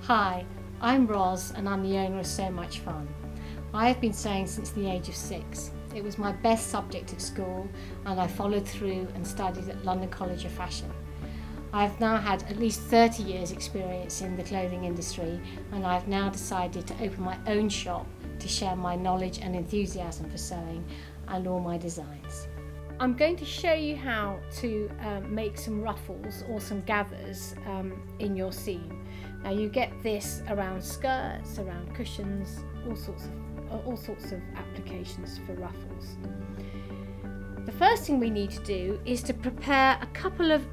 Hi, I'm Roz and I'm the owner of So Much Fun. I have been sewing since the age of 6. It was my best subject at school and I followed through and studied at London College of Fashion. I've now had at least 30 years experience in the clothing industry and I've now decided to open my own shop to share my knowledge and enthusiasm for sewing and all my designs. I'm going to show you how to make some ruffles or some gathers in your seam. Now you get this around skirts, around cushions, all sorts of applications for ruffles. The first thing we need to do is to prepare a couple of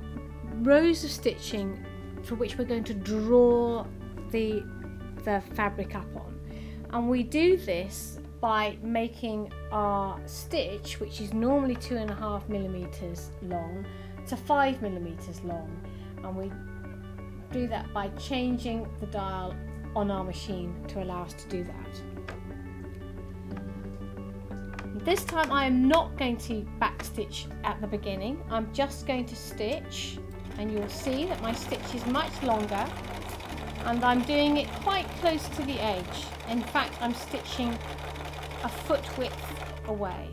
rows of stitching for which we're going to draw the fabric up on, and we do this by making our stitch, which is normally 2.5 millimeters long, to 5 millimeters long, and we do that by changing the dial on our machine to allow us to do that. This time I am not going to back stitch at the beginning, I'm just going to stitch, and you'll see that my stitch is much longer and I'm doing it quite close to the edge. In fact, I'm stitching a foot width away.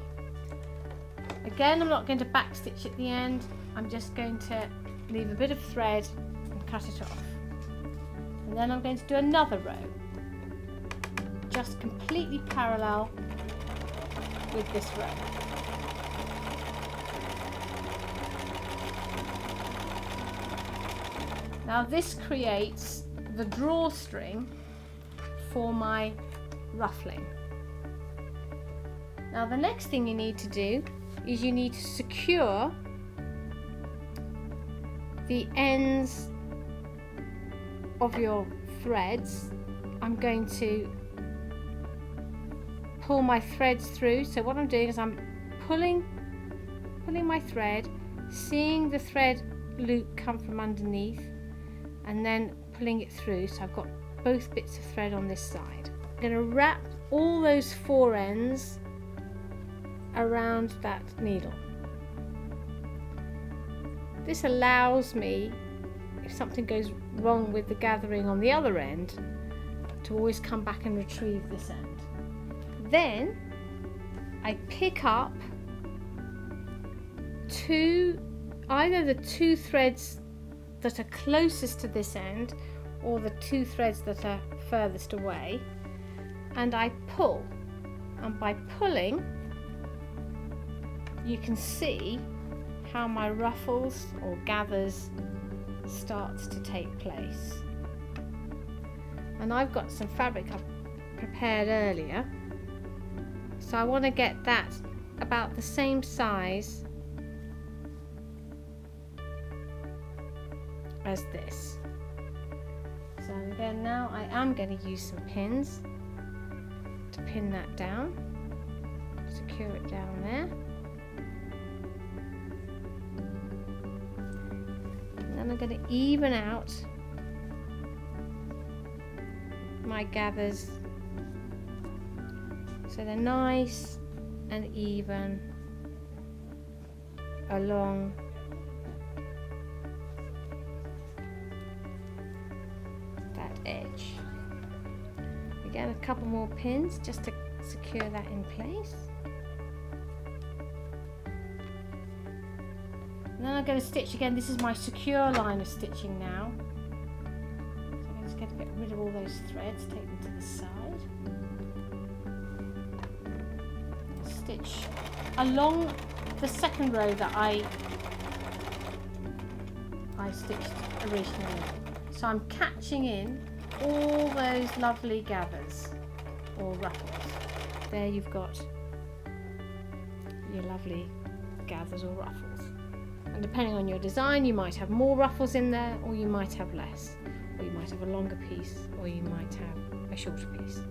Again, I'm not going to back stitch at the end, I'm just going to leave a bit of thread and cut it off. And then I'm going to do another row, just completely parallel with this row. Now this creates the drawstring for my ruffling. Now the next thing you need to do is you need to secure the ends of your threads. I'm going to pull my threads through. So what I'm doing is I'm pulling my thread, seeing the thread loop come from underneath, and then pulling it through. So I've got both bits of thread on this side. I'm going to wrap all those 4 ends around that needle. This allows me, if something goes wrong with the gathering on the other end, to always come back and retrieve this end. Then I pick up either the 2 threads that are closest to this end or the 2 threads that are furthest away, and I pull, and by pulling you can see how my ruffles or gathers starts to take place. And I've got some fabric I've prepared earlier, so I want to get that about the same size as this. So again, now I am going to use some pins to pin that down, secure it down there. And then I'm going to even out my gathers so they're nice and even along that edge. Again, a couple more pins just to secure that in place. And then I'm going to stitch again. This is my secure line of stitching now. So I'm just going to get rid of all those threads, take them to the side. Stitch along the second row that I stitched originally. So I'm catching in all those lovely gathers or ruffles. There you've got your lovely gathers or ruffles. And depending on your design, you might have more ruffles in there, or you might have less, or you might have a longer piece, or you might have a shorter piece.